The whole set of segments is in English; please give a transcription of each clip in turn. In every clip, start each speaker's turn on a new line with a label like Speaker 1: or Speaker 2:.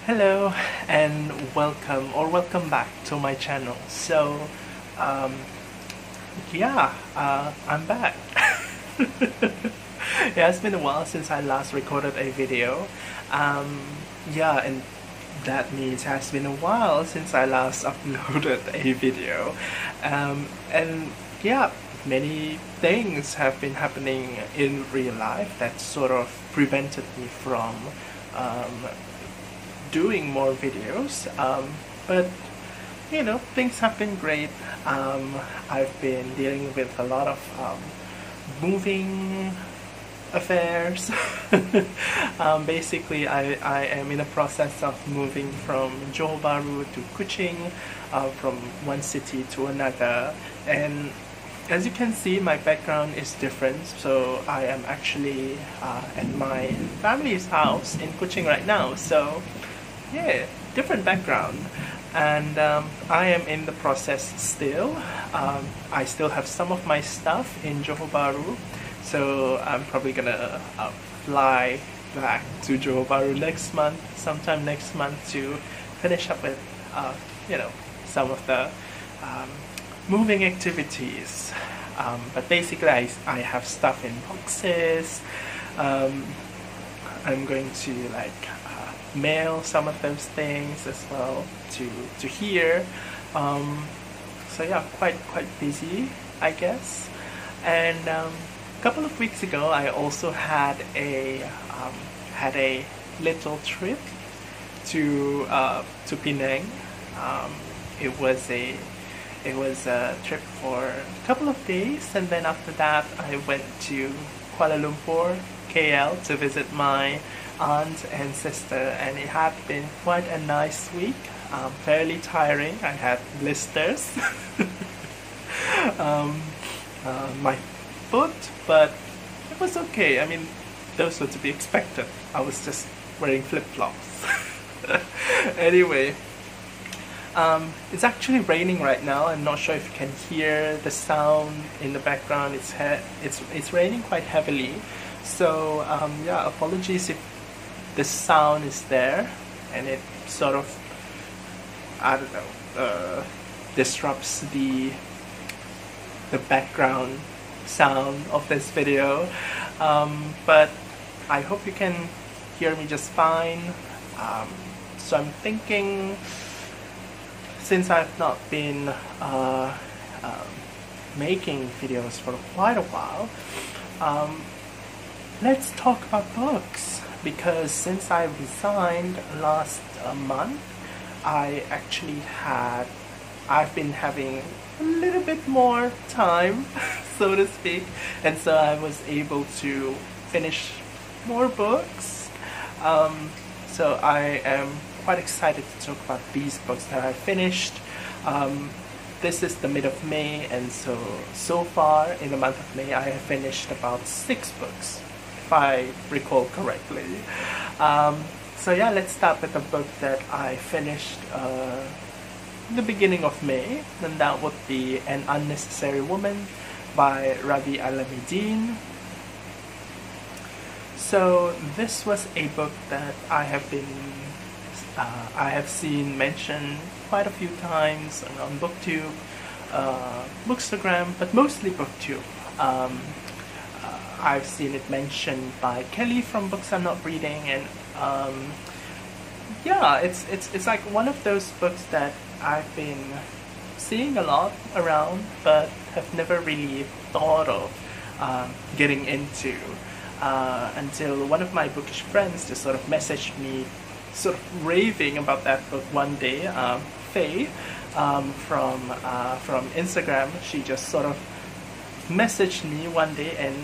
Speaker 1: Hello and welcome back to my channel. So um, I'm back. Yeah, it's been a while since I last recorded a video. And that means it has been a while since I last uploaded a video. And yeah, many things have been happening in real life that sort of prevented me from um, doing more videos, but things have been great. I've been dealing with a lot of moving affairs. Basically, I am in a process of moving from Johor Bahru to Kuching, from one city to another, and as you can see, my background is different. So I am actually at my family's house in Kuching right now. So yeah, different background, and I am in the process still. I still have some of my stuff in Johor Bahru, so I'm probably gonna fly back to Johor Bahru sometime next month, to finish up with some of the moving activities. But basically, I have stuff in boxes. I'm going to mail some of those things as well to here. So yeah, quite busy, I guess. And a couple of weeks ago, I also had a little trip to Penang. It was a trip for a couple of days, and then after that I went to Kuala Lumpur, KL, to visit my aunt and sister, and it had been quite a nice week. Fairly tiring. I had blisters my foot, but it was okay. I mean, those were to be expected. I was just wearing flip-flops. Anyway, it's actually raining right now. I'm not sure if you can hear the sound in the background. It's raining quite heavily. So yeah, apologies if the sound is there and it sort of, I don't know, disrupts the background sound of this video. But I hope you can hear me just fine. So I'm thinking, since I've not been making videos for quite a while, let's talk about books. Because since I resigned last month, I've been having a little bit more time, so to speak, and so I was able to finish more books. So I am quite excited to talk about these books that I finished. This is the mid of May, and so far in the month of May I have finished about 6 books, if I recall correctly. So yeah, let's start with the book that I finished in the beginning of May, and that would be An Unnecessary Woman by Rabih Alameddine. So this was a book that I have seen mentioned quite a few times on BookTube, Bookstagram, but mostly BookTube. I've seen it mentioned by Kelly from Books I'm Not Reading, and yeah, it's like one of those books that I've been seeing a lot around, but have never really thought of getting into until one of my bookish friends just sort of messaged me, sort of raving about that book one day. Faye from Instagram, she just sort of messaged me one day and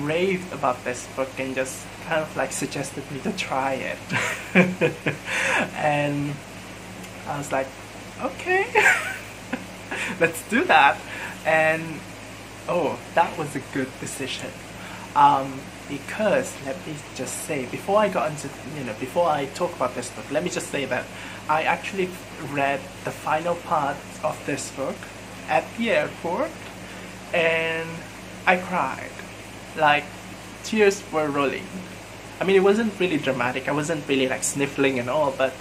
Speaker 1: raved about this book and just kind of suggested me to try it. And I was like, okay, let's do that. And oh, that was a good decision. Because let me just say, before I talk about this book, let me just say that I actually read the final part of this book at the airport, and I cried. Tears were rolling. I mean, it wasn't really dramatic. I wasn't really sniffling and all, but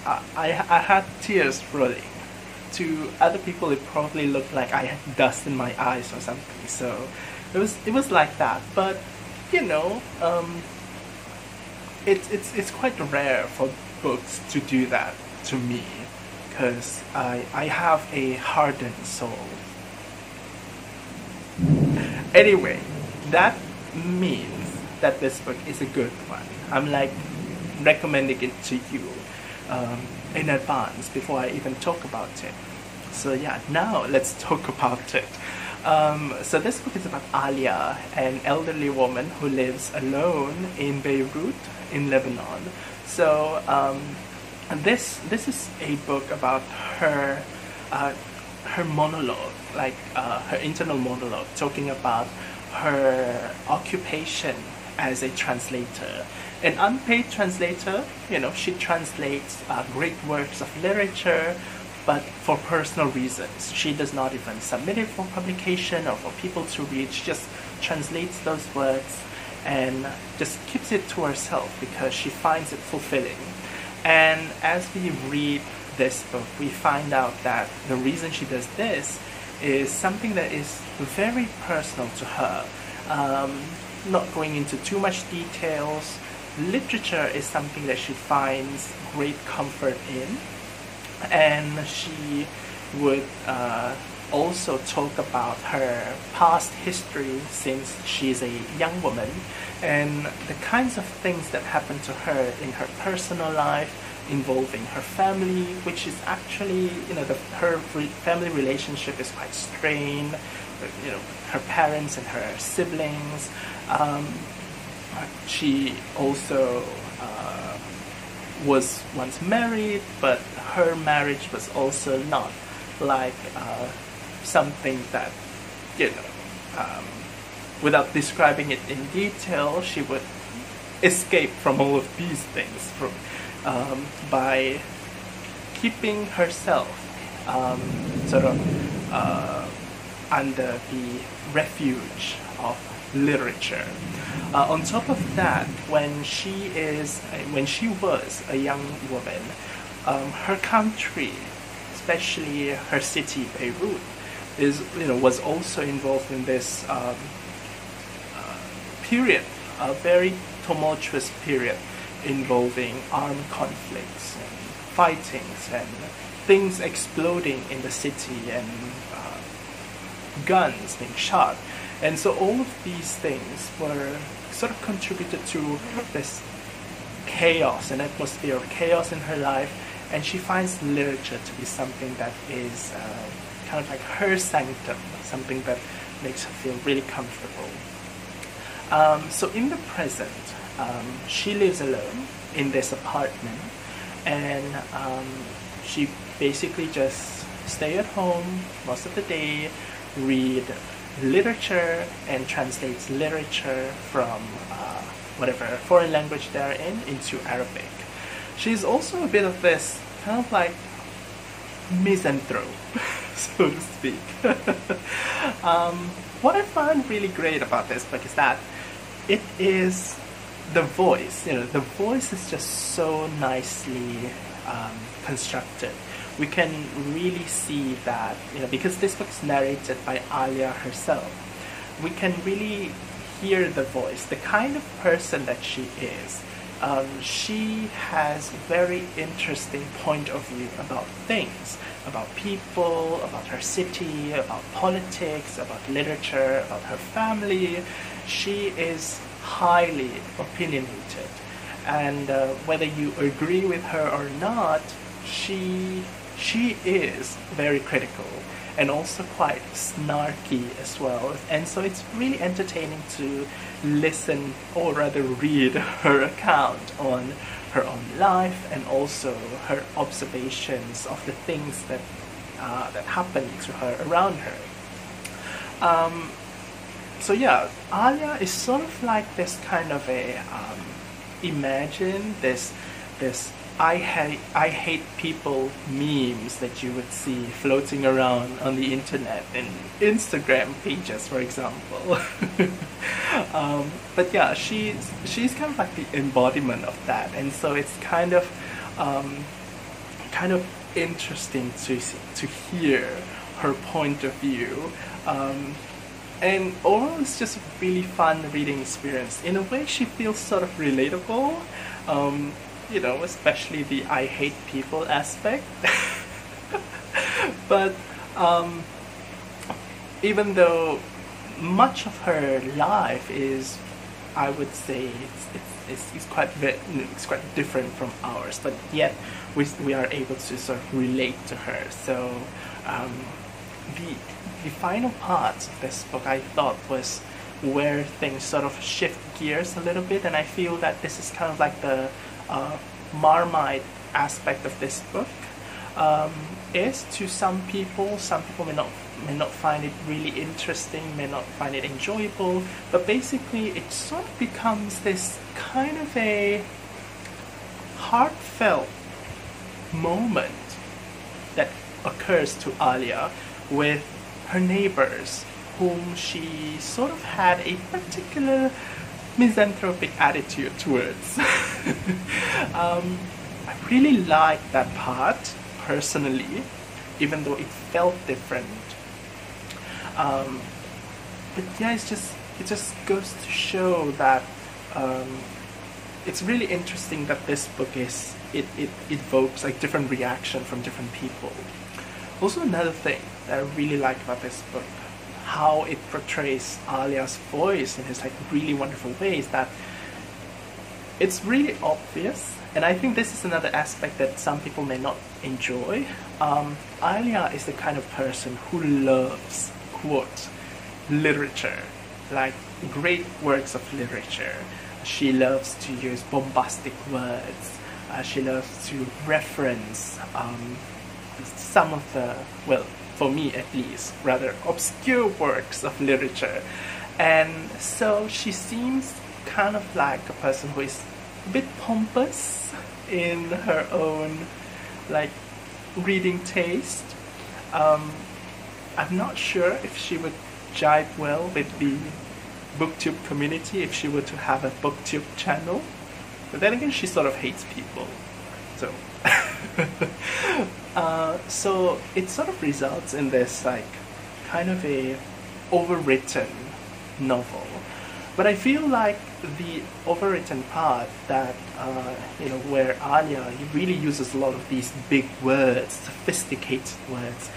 Speaker 1: I had tears rolling. To other people, it probably looked like I had dust in my eyes or something. So it was like that. But you know, it's quite rare for books to do that to me, because I have a hardened soul. Anyway, that means that this book is a good one. I'm like recommending it to you in advance before I even talk about it. So yeah, now let's talk about it. So this book is about Alia, an elderly woman who lives alone in Beirut, in Lebanon. So this is a book about her her monologue, like her internal monologue, talking about her occupation as a translator. An unpaid translator, you know, she translates great works of literature, but for personal reasons. She does not even submit it for publication or for people to read. She just translates those words and just keeps it to herself because she finds it fulfilling. And as we read this book, we find out that the reason she does this is something that is very personal to her. Not going into too much details, literature is something that she finds great comfort in, and she would also talk about her past history since she's a young woman, and the kinds of things that happen to her in her personal life involving her family, which is actually, you know, her family relationship is quite strained, you know, her parents and her siblings. She also was once married, but her marriage was also not like something that, you know, without describing it in detail, she would escape from all of these things by keeping herself sort of under the refuge of literature. On top of that, when she was a young woman, her country, especially her city Beirut, was also involved in this period, a very tumultuous period involving armed conflicts and fightings and things exploding in the city and guns being shot. And so all of these things were sort of contributed to this chaos, an atmosphere of chaos in her life, and she finds literature to be something that is kind of like her sanctum, something that makes her feel really comfortable. So in the present, she lives alone in this apartment, and she basically just stay at home most of the day, read literature and translates literature from whatever foreign language they're in into Arabic. She's also a bit of this kind of like misanthrope, so to speak. What I find really great about this book is that it is the voice. You know, the voice is just so nicely constructed. We can really see that, you know, because this book is narrated by Alia herself, we can really hear the voice, the kind of person that she is. She has very interesting point of view about things, about people, about her city, about politics, about literature, about her family. She is highly opinionated, and whether you agree with her or not, she is very critical and also quite snarky as well. And so it's really entertaining to listen, or rather read, her account on her own life and also her observations of the things that happen to her around her. So yeah, Alia is sort of like this kind of a imagine this I hate people memes that you would see floating around on the internet and Instagram pages, for example. But yeah, she's kind of like the embodiment of that, and so it's kind of kind of interesting to hear her point of view. And overall, it's just a really fun reading experience. In a way, she feels sort of relatable, you know, especially the I hate people aspect. But even though much of her life is, I would say, it's quite different from ours, but yet we are able to sort of relate to her. So the final parts of this book, I thought, was where things sort of shift gears a little bit, and I feel that this is kind of like the Marmite aspect of this book. Is to some people may not find it really interesting, may not find it enjoyable, but basically it sort of becomes this kind of a heartfelt moment that occurs to Alia with her neighbors, whom she sort of had a particular misanthropic attitude towards. I really liked that part personally, even though it felt different. But yeah, it just goes to show that it's really interesting that this book it evokes like different reaction from different people. Also, another thing that I really like about this book, how it portrays Alia's voice in his like really wonderful ways, that it's really obvious, and I think this is another aspect that some people may not enjoy. Alia is the kind of person who loves, quote, literature, like great works of literature. She loves to use bombastic words. She loves to reference some of the, well, for me at least, rather obscure works of literature. And so she seems kind of like a person who is a bit pompous in her own like reading taste. I'm not sure if she would jive well with the booktube community if she were to have a booktube channel, but then again she sort of hates people, so so it sort of results in this like kind of a overwritten novel. But I feel like the overwritten part that you know, where Alia really uses a lot of these big words, sophisticated words,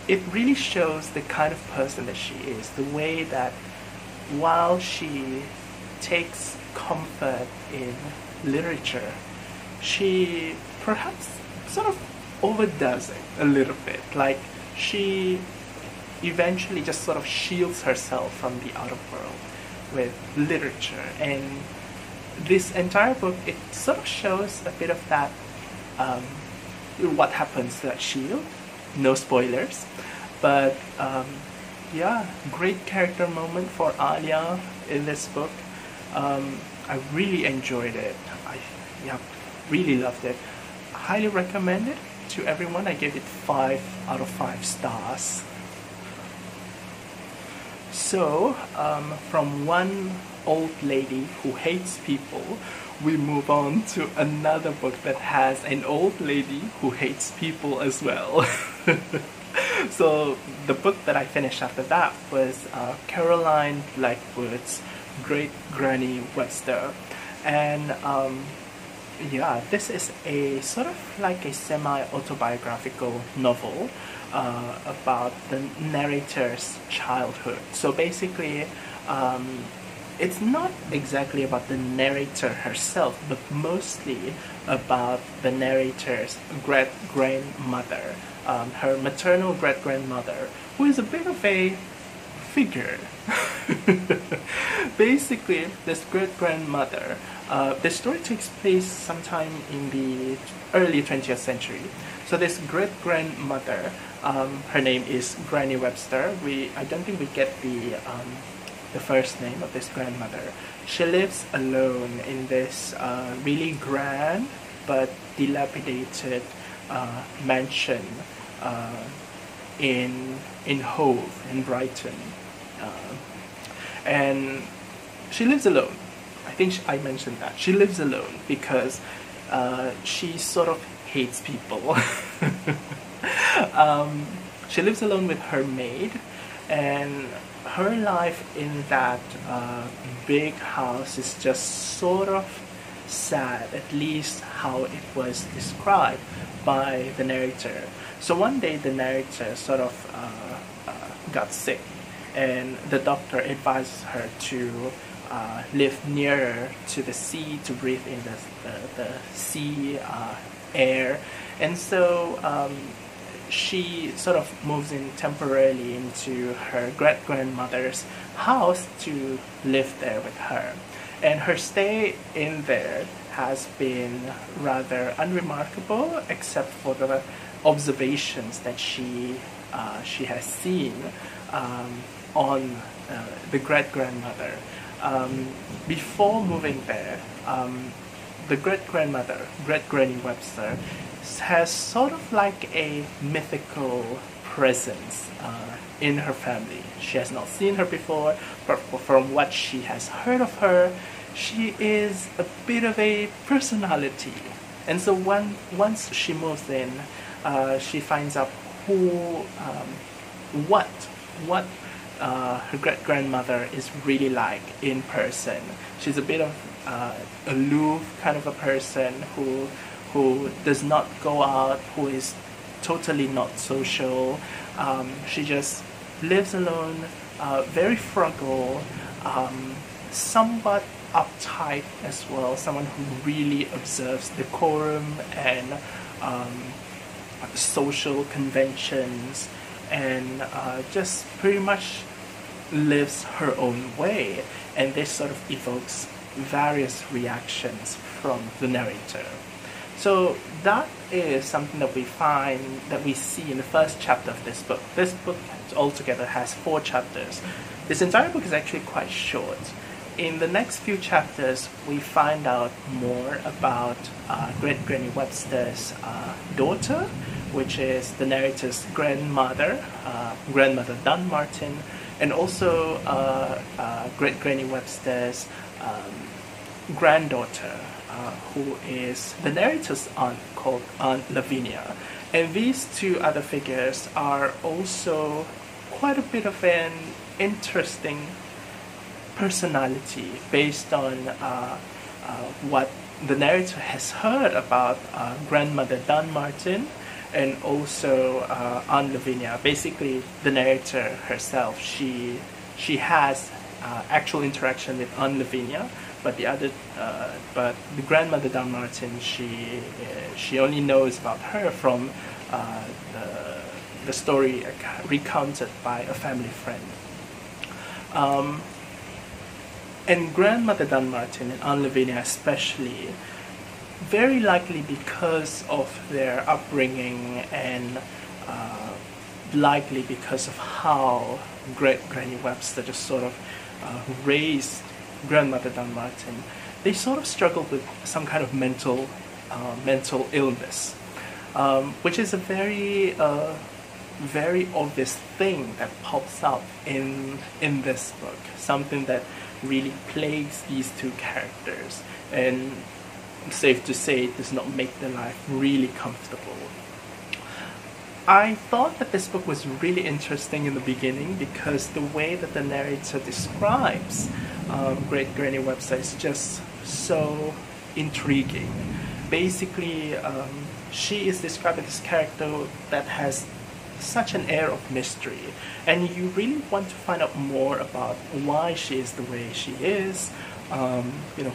Speaker 1: it really shows the kind of person that she is, the way that while she takes comfort in literature, she perhaps sort of overdoes it a little bit. Like, she eventually just sort of shields herself from the outer world with literature. And this entire book, it sort of shows a bit of that, what happens to that shield. No spoilers, but yeah, great character moment for Alia in this book. I really enjoyed it. I really loved it. Highly recommend it to everyone. I gave it 5 out of 5 stars. So, from one old lady who hates people, we move on to another book that has an old lady who hates people as well. So the book that I finished after that was Caroline Blackwood's Great Granny Webster. And yeah, this is a sort of like a semi-autobiographical novel about the narrator's childhood. So basically, it's not exactly about the narrator herself, but mostly about the narrator's great-grandmother, her maternal great-grandmother, who is a bit of a figure. Basically, this great-grandmother, the story takes place sometime in the early 20th century. So this great-grandmother, her name is Granny Webster. I don't think we get the first name of this grandmother. She lives alone in this really grand but dilapidated mansion in Hove, in Brighton. And she lives alone. I think I mentioned that. She lives alone because she sort of hates people. She lives alone with her maid, and her life in that big house is just sort of sad, at least how it was described by the narrator. So one day the narrator sort of got sick, and the doctor advises her to live nearer to the sea, to breathe in the sea air. And so she sort of moves in temporarily into her great-grandmother's house to live there with her. And her stay in there has been rather unremarkable, except for the observations that she has seen on the great-grandmother. Before moving there, the great-grandmother, Great-Granny Webster, has sort of like a mythical presence in her family. She has not seen her before, but from what she has heard of her, she is a bit of a personality. And so once she moves in, she finds out what her great-grandmother is really like in person. She's a bit of aloof kind of a person who does not go out, who is totally not social. She just lives alone, very frugal, somewhat uptight as well, someone who really observes decorum and social conventions, and just pretty much lives her own way. And this sort of evokes various reactions from the narrator. So that is something that we see in the first chapter of this book. This book altogether has 4 chapters. This entire book is actually quite short. In the next few chapters, we find out more about Great-Granny Webster's daughter, which is the narrator's grandmother, Grandmother Dunmartin, and also Great-Granny Webster's granddaughter, who is the narrator's aunt, called Aunt Lavinia. And these 2 other figures are also quite a bit of an interesting personality based on what the narrator has heard about Grandmother Dunmartin and also Aunt Lavinia. Basically, the narrator herself, she has actual interaction with Aunt Lavinia, but the Grandmother Dunmartin, she only knows about her from the story recounted by a family friend. And Grandmother Dunmartin and Aunt Lavinia especially, very likely because of their upbringing and likely because of how Great-Granny Webster just sort of raised Grandmother Dunmartin, they sort of struggled with some kind of mental illness, which is a very obvious thing that pops up in this book, something that really plagues these 2 characters, and safe to say it does not make their life really comfortable. I thought that this book was really interesting in the beginning because the way that the narrator describes Great-Granny Webster is just so intriguing. Basically, she is described as this character that has such an air of mystery, and you really want to find out more about why she is the way she is,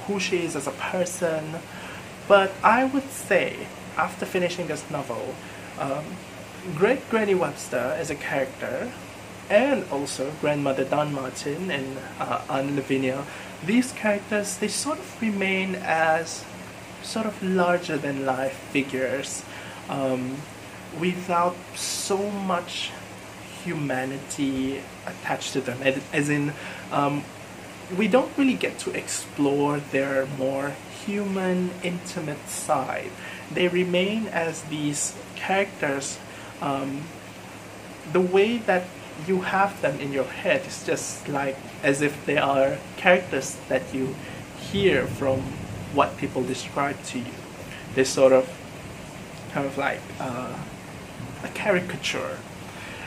Speaker 1: who she is as a person. But I would say, after finishing this novel, Great-Granny Webster as a character, and also Grandmother Dunmartin and Aunt Lavinia, these characters, they sort of remain as sort of larger than life figures, without so much humanity attached to them, as in we don't really get to explore their more human, intimate side. They remain as these characters. The way that you have them in your head is just like as if they are characters that you hear from what people describe to you. They sort of kind of like a caricature,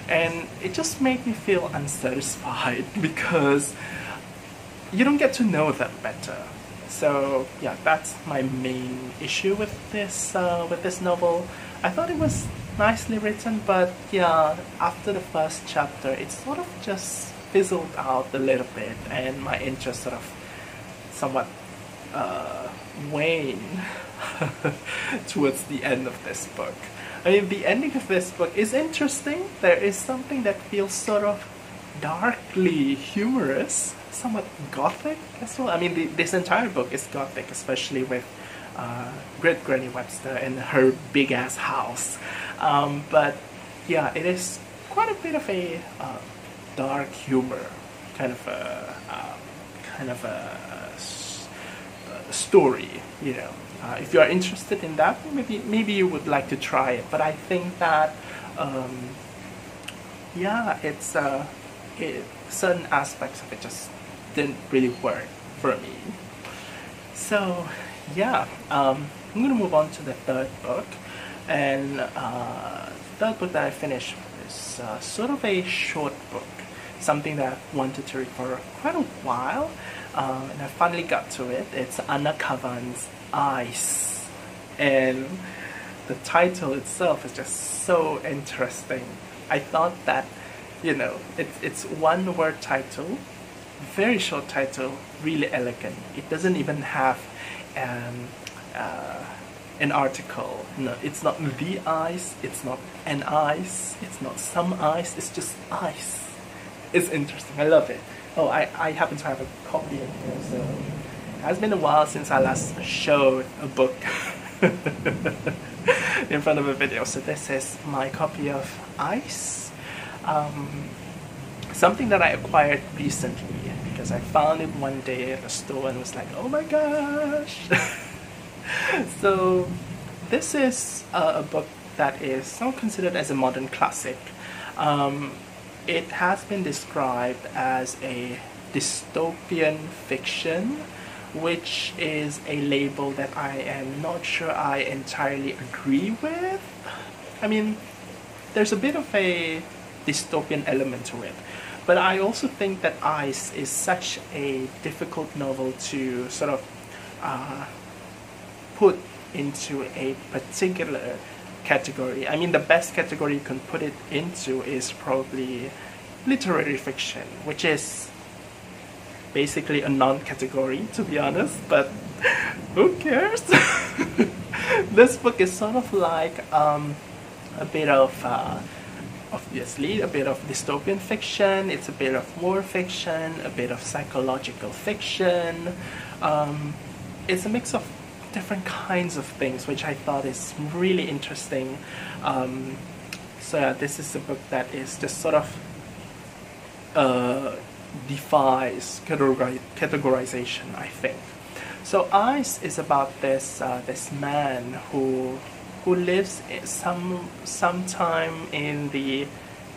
Speaker 1: and it just made me feel unsatisfied because you don't get to know them better. So yeah, that's my main issue with this novel. I thought it was nicely written, but yeah, after the first chapter, it sort of just fizzled out a little bit, and my interest sort of somewhat waned towards the end of this book. I mean, the ending of this book is interesting. There is something that feels sort of darkly humorous, somewhat gothic as well. I mean, this entire book is gothic, especially with Great Granny Webster and her big ass house. But yeah, it is quite a bit of a dark humor kind of a story, you know. If you are interested in that, maybe you would like to try it. But I think that yeah, certain aspects of it just didn't really work for me. So yeah, I'm gonna move on to the third book, and the third book that I finished is sort of a short book, something that I wanted to read for quite a while, and I finally got to it. It's Kavan's Ice, and the title itself is just so interesting. I thought that, you know, it's one word title, very short title, really elegant. It doesn't even have an article. No, it's not the ice, it's not an ice, it's not some ice, it's just ice. It's interesting, I love it. Oh, I happen to have a copy in here, so it has been a while since I last showed a book in front of a video. So this is my copy of Ice. Something that I acquired recently because I found it one day at a store and was like, oh my gosh. So this is a book that is now considered as a modern classic. It has been described as a dystopian fiction, which is a label that I am not sure I entirely agree with. I mean, there's a bit of a dystopian element to it, but I also think that Ice is such a difficult novel to sort of put into a particular category. I mean, the best category you can put it into is probably literary fiction, which is basically a non-category, to be honest, but who cares? This book is sort of like a bit of obviously a bit of dystopian fiction, it's a bit of war fiction, a bit of psychological fiction. It's a mix of different kinds of things, which I thought is really interesting. So yeah, this is a book that is just sort of defies categorization, I think. So Ice is about this this man who lives sometime in the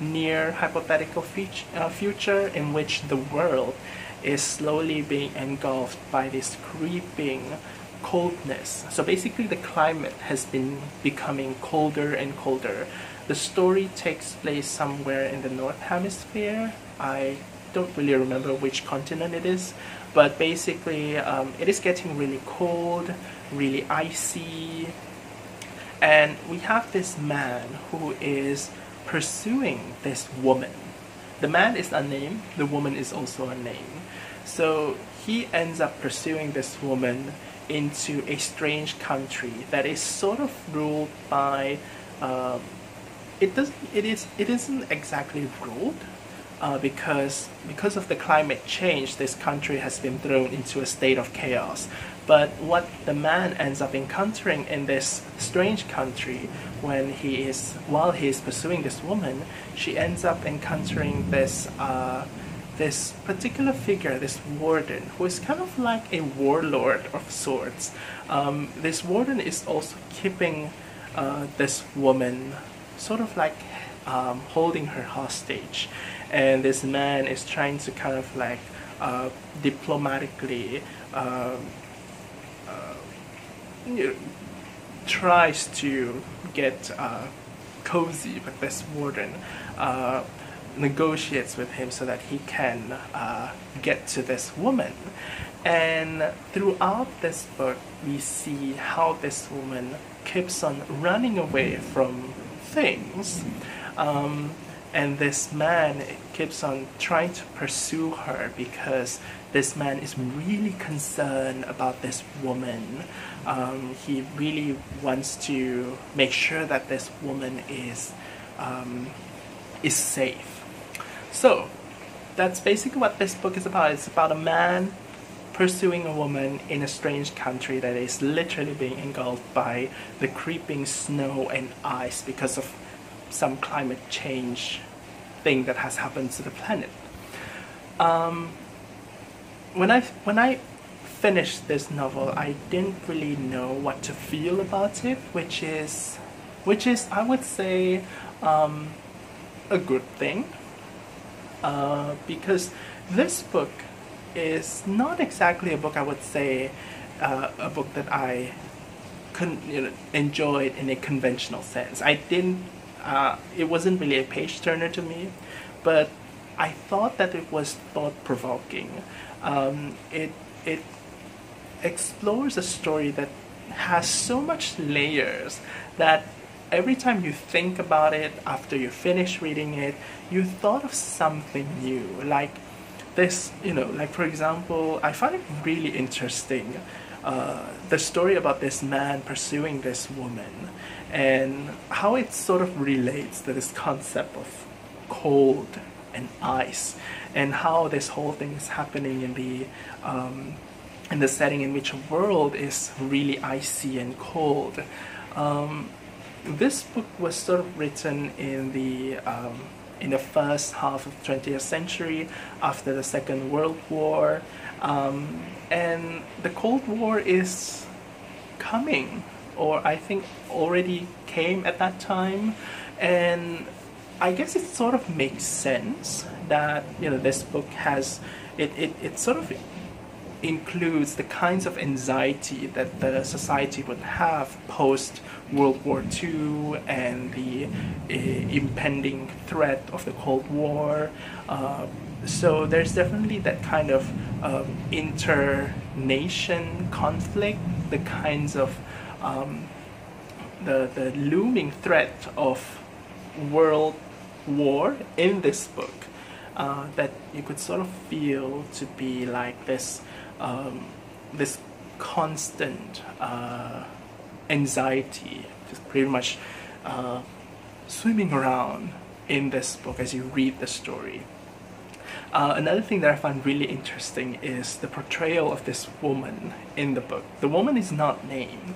Speaker 1: near hypothetical future in which the world is slowly being engulfed by this creeping coldness. So basically the climate has been becoming colder and colder. The story takes place somewhere in the North Hemisphere. I don't really remember which continent it is, but basically it is getting really cold, really icy, and we have this man who is pursuing this woman. The man is unnamed, the woman is also unnamed. So he ends up pursuing this woman into a strange country that is sort of ruled by it isn't exactly ruled because of the climate change. This country has been thrown into a state of chaos. But what the man ends up encountering in this strange country while he is pursuing this woman, she ends up encountering this this particular figure, this warden, who is kind of like a warlord of sorts. This warden is also keeping this woman sort of like holding her hostage, and this man is trying to kind of like diplomatically tries to get cozy with this warden, negotiates with him so that he can get to this woman. And throughout this book, we see how this woman keeps on running away from things. And this man keeps on trying to pursue her because this man is really concerned about this woman. He really wants to make sure that this woman is safe. So that's basically what this book is about. It's about a man pursuing a woman in a strange country that is literally being engulfed by the creeping snow and ice because of some climate change thing that has happened to the planet. When I finished this novel, I didn't really know what to feel about it, which is I would say a good thing, because this book is not exactly a book I would say a book that I enjoyed in a conventional sense. I didn't. It wasn't really a page turner to me, but I thought that it was thought-provoking. It explores a story that has so much layers that every time you think about it after you finish reading it, you thought of something new. Like this, like for example, I find it really interesting, the story about this man pursuing this woman and how it sort of relates to this concept of cold and ice, and how this whole thing is happening in the setting in which a world is really icy and cold. This book was sort of written in the first half of the 20th century, after the Second World War, and the Cold War is coming, or I think already came at that time, and I guess it sort of makes sense that this book has it sort of includes the kinds of anxiety that the society would have post World War II and the impending threat of the Cold War. So there's definitely that kind of inter-nation conflict, the kinds of the looming threat of world war in this book, that you could sort of feel to be like this this constant anxiety, just pretty much swimming around in this book as you read the story. Another thing that I find really interesting is the portrayal of this woman in the book. The woman is not named,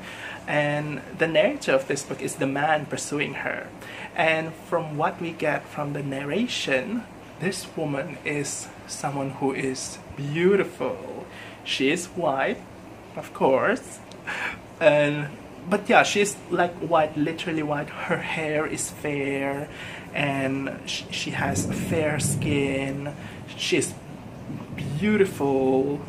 Speaker 1: and the narrator of this book is the man pursuing her. And from what we get from the narration, this woman is someone who is beautiful. She is white, of course, but yeah, she's like white, literally white. Her hair is fair, and she has fair skin. She's beautiful,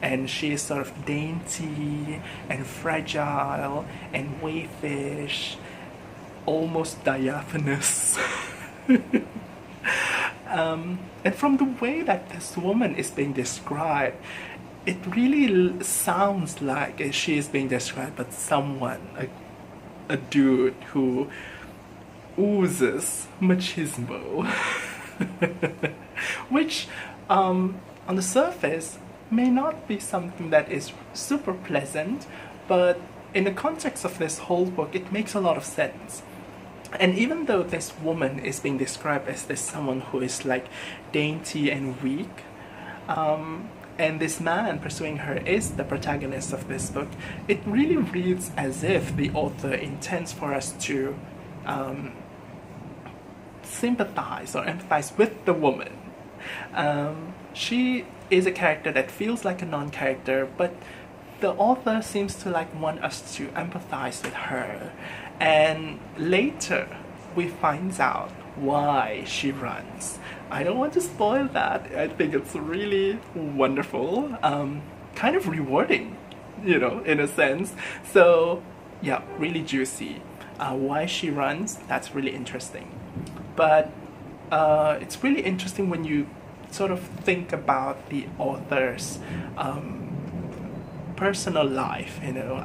Speaker 1: and she is sort of dainty and fragile and wayfish, almost diaphanous. And from the way that this woman is being described, it really sounds like she is being described as someone, a dude who oozes machismo. Which, on the surface, may not be something that is super pleasant, but in the context of this whole book, it makes a lot of sense. And even though this woman is being described as this someone who is like dainty and weak, and this man pursuing her is the protagonist of this book, it really reads as if the author intends for us to sympathize or empathize with the woman. She is a character that feels like a non-character, but the author seems to want us to empathize with her. And later we find out why she runs. I don't want to spoil that. I think it's really wonderful, kind of rewarding, in a sense. So yeah, really juicy. why she runs, that's really interesting. But it's really interesting when you sort of think about the author's personal life. You know,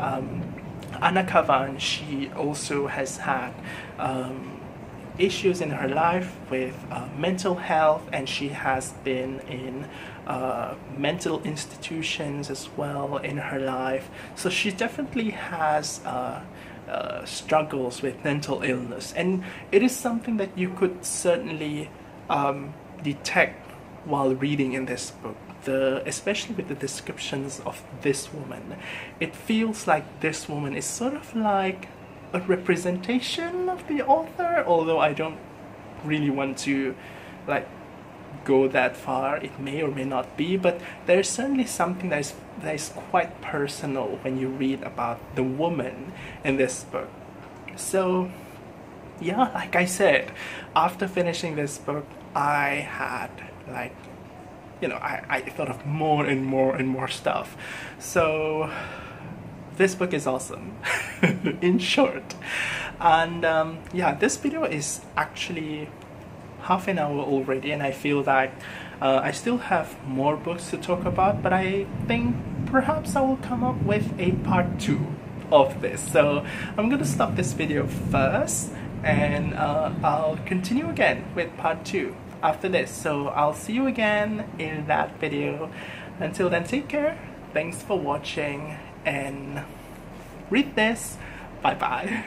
Speaker 1: Kavan, she also has had issues in her life with mental health, and she has been in mental institutions as well in her life. So she definitely has struggles with mental illness, and it is something that you could certainly detect while reading in this book. Especially with the descriptions of this woman, it feels like this woman is sort of like a representation of the author, although I don't really want to like go that far. It may or may not be, but there's certainly something that is quite personal when you read about the woman in this book. So yeah, like I said, after finishing this book, I had like, you know, I thought of more and more and more stuff. So this book is awesome, in short. And yeah, this video is actually half an hour already, and I feel that I still have more books to talk about, but I think perhaps I will come up with a part 2 of this. So I'm gonna stop this video first, and I'll continue again with part 2 after this. So I'll see you again in that video. Until then, take care, thanks for watching, and read this. Bye bye.